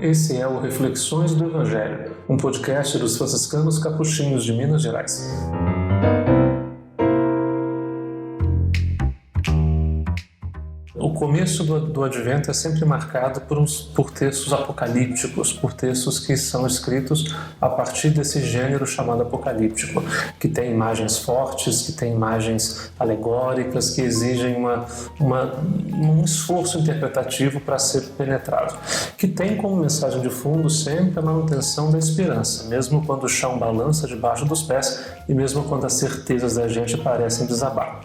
Esse é o Reflexões do Evangelho, um podcast dos franciscanos capuchinhos de Minas Gerais. O começo do Advento é sempre marcado por textos apocalípticos, por textos que são escritos a partir desse gênero chamado apocalíptico, que tem imagens fortes, que tem imagens alegóricas, que exigem um esforço interpretativo para ser penetrado, que tem como mensagem de fundo sempre a manutenção da esperança, mesmo quando o chão balança debaixo dos pés e mesmo quando as certezas da gente parecem desabar.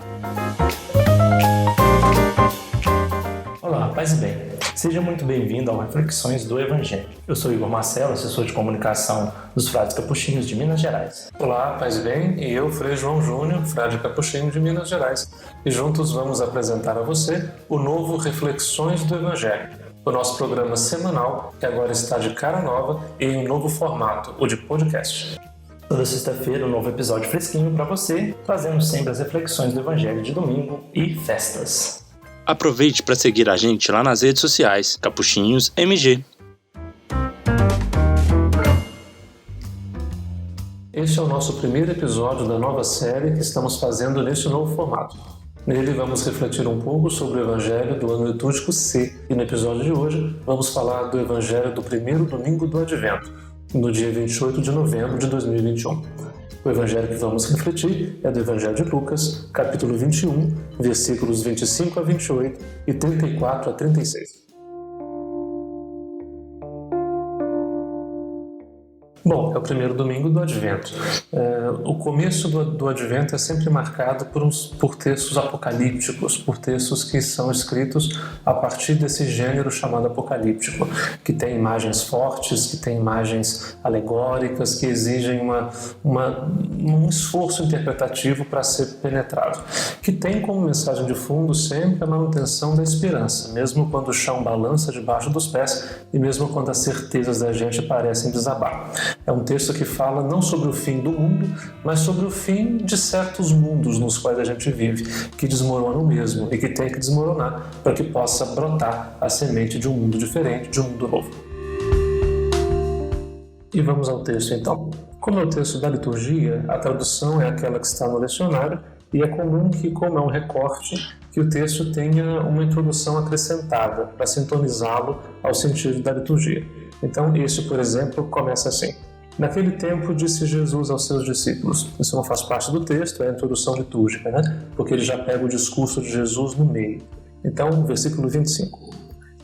Olá, paz e bem. Seja muito bem-vindo ao Reflexões do Evangelho. Eu sou Igor Marcelo, assessor de comunicação dos Frades Capuchinhos de Minas Gerais. Olá, paz e bem, e eu, Frei João Júnior, frade capuchinho de Minas Gerais, e juntos vamos apresentar a você o novo Reflexões do Evangelho, o nosso programa semanal que agora está de cara nova e em um novo formato, o de podcast. Toda sexta-feira, um novo episódio fresquinho para você, trazendo sempre as reflexões do Evangelho de domingo e festas. Aproveite para seguir a gente lá nas redes sociais, Capuchinhos MG. Este é o nosso primeiro episódio da nova série que estamos fazendo neste novo formato. Nele vamos refletir um pouco sobre o Evangelho do ano litúrgico C, e no episódio de hoje vamos falar do Evangelho do primeiro domingo do Advento, no dia 28 de novembro de 2021. O Evangelho que vamos refletir é do Evangelho de Lucas, capítulo 21, versículos 25 a 28 e 34 a 36. Bom, é o primeiro domingo do Advento. O começo do Advento é sempre marcado por textos apocalípticos, por textos que são escritos a partir desse gênero chamado apocalíptico, que tem imagens fortes, que tem imagens alegóricas, que exigem um esforço interpretativo para ser penetrado, que tem como mensagem de fundo sempre a manutenção da esperança, mesmo quando o chão balança debaixo dos pés e mesmo quando as certezas da gente parecem desabar. É um texto que fala não sobre o fim do mundo, mas sobre o fim de certos mundos nos quais a gente vive, que desmoronam mesmo e que tem que desmoronar para que possa brotar a semente de um mundo diferente, de um mundo novo. E vamos ao texto então. Como é o texto da liturgia, a tradução é aquela que está no lecionário e é comum que, como é um recorte, que o texto tenha uma introdução acrescentada para sintonizá-lo ao sentido da liturgia. Então, este, por exemplo, começa assim. Naquele tempo, disse Jesus aos seus discípulos. Isso não faz parte do texto, é a introdução litúrgica, né? Porque ele já pega o discurso de Jesus no meio. Então, versículo 25.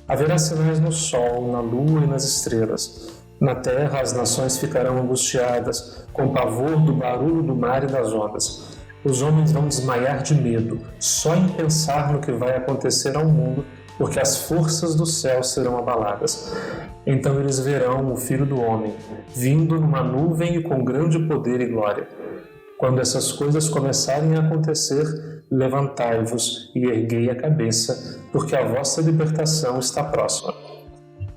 Haverá sinais no sol, na lua e nas estrelas. Na terra as nações ficarão angustiadas, com pavor do barulho do mar e das ondas. Os homens vão desmaiar de medo, só em pensar no que vai acontecer ao mundo, porque as forças do céu serão abaladas. Então eles verão o Filho do Homem, vindo numa nuvem e com grande poder e glória. Quando essas coisas começarem a acontecer, levantai-vos e erguei a cabeça, porque a vossa libertação está próxima.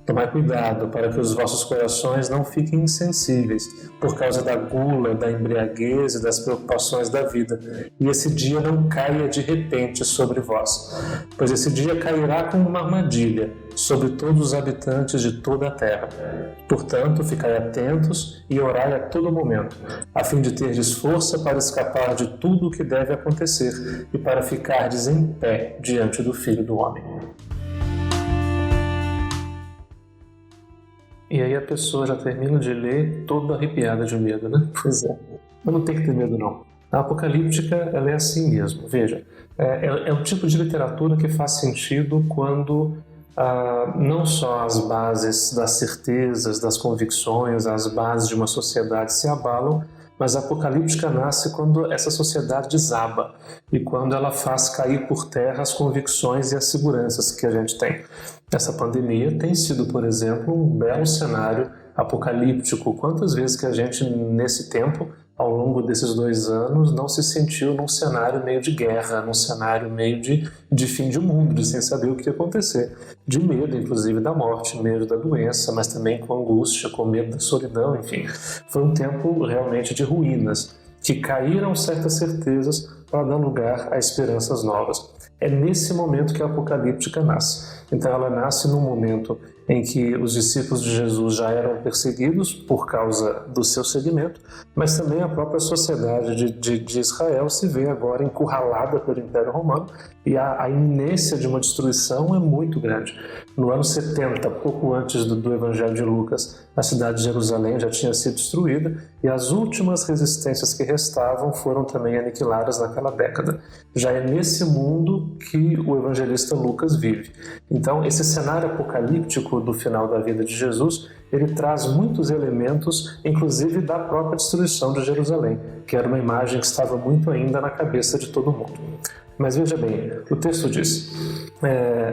Tomai cuidado para que os vossos corações não fiquem insensíveis por causa da gula, da embriaguez e das preocupações da vida, e esse dia não caia de repente sobre vós, pois esse dia cairá como uma armadilha sobre todos os habitantes de toda a terra. Portanto, ficai atentos e orai a todo momento, a fim de terdes força para escapar de tudo o que deve acontecer e para ficardes em pé diante do Filho do Homem. E aí a pessoa já termina de ler toda arrepiada de medo, né? Pois é. Mas não tem que ter medo, não. A apocalíptica, ela é assim mesmo. Veja, é o tipo de literatura que faz sentido quando não só as bases das certezas, das convicções, as bases de uma sociedade se abalam, mas a apocalíptica nasce quando essa sociedade desaba e quando ela faz cair por terra as convicções e as seguranças que a gente tem. Essa pandemia tem sido, por exemplo, um belo cenário apocalíptico. Quantas vezes que a gente, nesse tempo, ao longo desses 2 anos, não se sentiu num cenário meio de guerra, num cenário meio de fim de mundo, de sem saber o que ia acontecer. De medo, inclusive, da morte, medo da doença, mas também com angústia, com medo da solidão, enfim. Foi um tempo realmente de ruínas, que caíram certas certezas para dar lugar a esperanças novas. É nesse momento que a apocalíptica nasce. Então ela nasce num momento em que os discípulos de Jesus já eram perseguidos por causa do seu seguimento, mas também a própria sociedade de Israel se vê agora encurralada pelo Império Romano e a iminência de uma destruição é muito grande. No ano 70, pouco antes do Evangelho de Lucas, a cidade de Jerusalém já tinha sido destruída e as últimas resistências que restavam foram também aniquiladas naquela década. Já é nesse mundo que o evangelista Lucas vive. Então, esse cenário apocalíptico do final da vida de Jesus, ele traz muitos elementos, inclusive da própria destruição de Jerusalém, que era uma imagem que estava muito ainda na cabeça de todo mundo. Mas veja bem, o texto diz: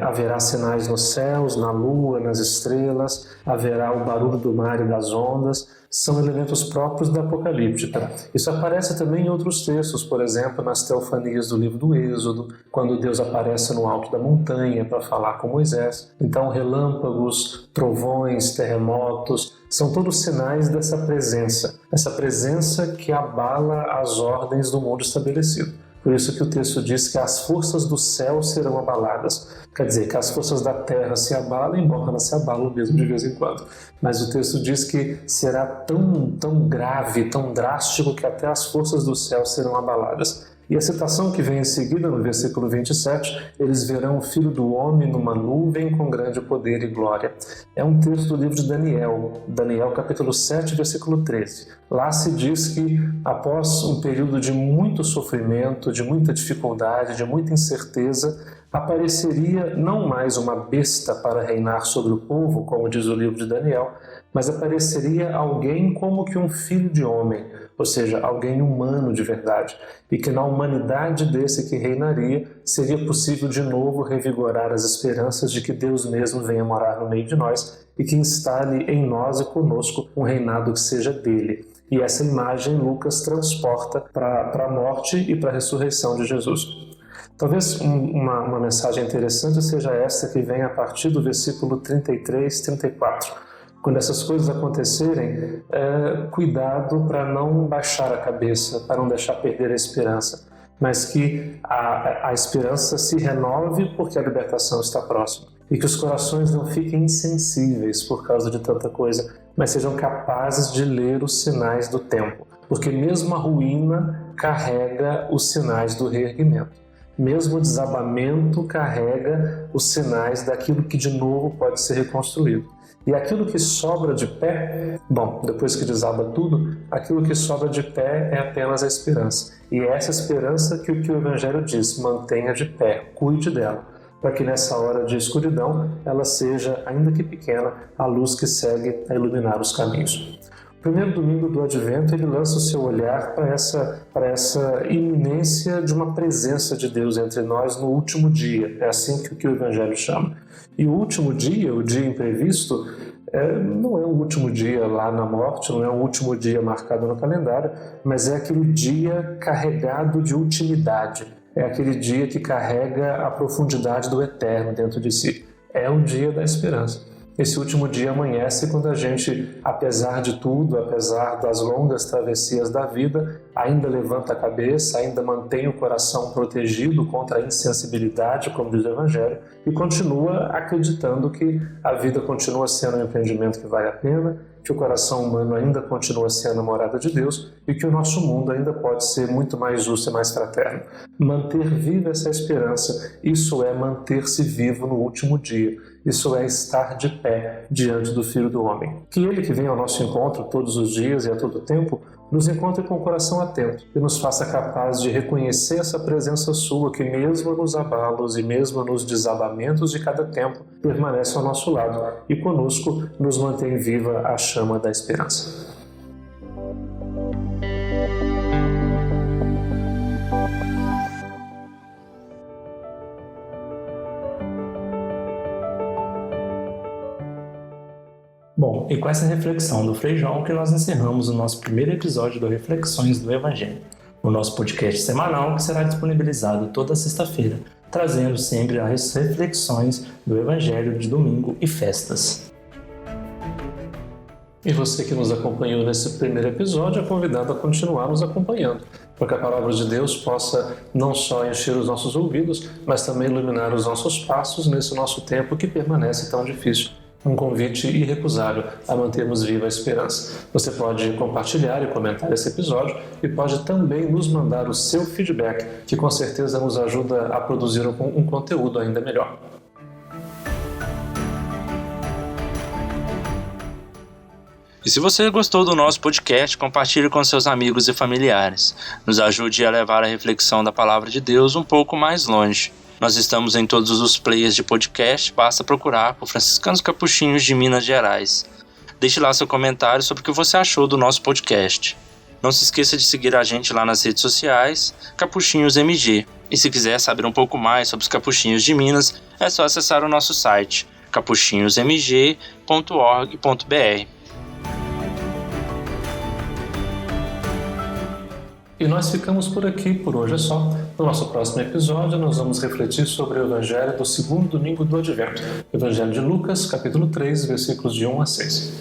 haverá sinais nos céus, na lua, nas estrelas, haverá o barulho do mar e das ondas. São elementos próprios da Apocalíptica. Isso aparece também em outros textos, por exemplo, nas teofanias do livro do Êxodo, quando Deus aparece no alto da montanha para falar com Moisés. Então, relâmpagos, trovões, terremotos, são todos sinais dessa presença, essa presença que abala as ordens do mundo estabelecido. Por isso que o texto diz que as forças do céu serão abaladas. Quer dizer, que as forças da terra se abalam, embora elas se abalam mesmo de vez em quando. Mas o texto diz que será tão grave, tão drástico, que até as forças do céu serão abaladas. E a citação que vem em seguida, no versículo 27, eles verão o Filho do Homem numa nuvem com grande poder e glória. É um texto do livro de Daniel capítulo 7, versículo 13. Lá se diz que, após um período de muito sofrimento, de muita dificuldade, de muita incerteza, apareceria não mais uma besta para reinar sobre o povo, como diz o livro de Daniel, mas apareceria alguém como que um filho de homem, ou seja, alguém humano de verdade, e que na humanidade desse que reinaria seria possível de novo revigorar as esperanças de que Deus mesmo venha morar no meio de nós e que instale em nós e conosco um reinado que seja dele. E essa imagem Lucas transporta para a morte e para a ressurreição de Jesus. Talvez uma mensagem interessante seja essa que vem a partir do versículo 33, 34. Quando essas coisas acontecerem, cuidado para não baixar a cabeça, para não deixar perder a esperança, mas que a esperança se renove porque a libertação está próxima. E que os corações não fiquem insensíveis por causa de tanta coisa, mas sejam capazes de ler os sinais do tempo. Porque mesmo a ruína carrega os sinais do reerguimento. Mesmo o desabamento carrega os sinais daquilo que de novo pode ser reconstruído. E aquilo que sobra de pé, bom, depois que desaba tudo, aquilo que sobra de pé é apenas a esperança. E é essa esperança que o Evangelho diz: mantenha de pé, cuide dela, para que nessa hora de escuridão ela seja, ainda que pequena, a luz que segue a iluminar os caminhos. O primeiro domingo do Advento ele lança o seu olhar para essa iminência de uma presença de Deus entre nós no último dia. É assim que o Evangelho chama. E o último dia, o dia imprevisto, não é o último dia lá na morte, não é o último dia marcado no calendário, mas é aquele dia carregado de ultimidade. É aquele dia que carrega a profundidade do eterno dentro de si. É o dia da esperança. Esse último dia amanhece quando a gente, apesar de tudo, apesar das longas travessias da vida, ainda levanta a cabeça, ainda mantém o coração protegido contra a insensibilidade, como diz o Evangelho, e continua acreditando que a vida continua sendo um empreendimento que vale a pena, que o coração humano ainda continua sendo a morada de Deus e que o nosso mundo ainda pode ser muito mais justo e mais fraterno. Manter viva essa esperança, isso é manter-se vivo no último dia. Isso é estar de pé diante do Filho do Homem. Que Ele que vem ao nosso encontro todos os dias e a todo tempo, nos encontre com o coração atento e nos faça capaz de reconhecer essa presença sua que mesmo nos abalos e mesmo nos desabamentos de cada tempo permanece ao nosso lado e conosco nos mantém viva a chama da esperança. Bom, e com essa reflexão do Frei João que nós encerramos o nosso primeiro episódio do Reflexões do Evangelho, o nosso podcast semanal que será disponibilizado toda sexta-feira, trazendo sempre as reflexões do Evangelho de domingo e festas. E você que nos acompanhou nesse primeiro episódio é convidado a continuar nos acompanhando. para que a palavra de Deus possa não só encher os nossos ouvidos, mas também iluminar os nossos passos nesse nosso tempo que permanece tão difícil. Um convite irrecusável a mantermos viva a esperança. Você pode compartilhar e comentar esse episódio e pode também nos mandar o seu feedback, que com certeza nos ajuda a produzir um conteúdo ainda melhor. E se você gostou do nosso podcast, compartilhe com seus amigos e familiares. Nos ajude a levar a reflexão da Palavra de Deus um pouco mais longe. Nós estamos em todos os players de podcast, basta procurar por Franciscanos Capuchinhos de Minas Gerais. Deixe lá seu comentário sobre o que você achou do nosso podcast. Não se esqueça de seguir a gente lá nas redes sociais, Capuchinhos MG. E se quiser saber um pouco mais sobre os Capuchinhos de Minas, é só acessar o nosso site, capuchinhosmg.org.br. E nós ficamos por aqui, por hoje é só. No nosso próximo episódio, nós vamos refletir sobre o Evangelho do segundo domingo do Advento, Evangelho de Lucas, capítulo 3, versículos de 1 a 6.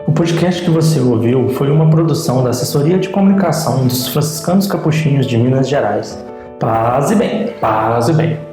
O podcast que você ouviu foi uma produção da Assessoria de Comunicação dos Franciscanos Capuchinhos de Minas Gerais. Paz e bem! Paz e bem!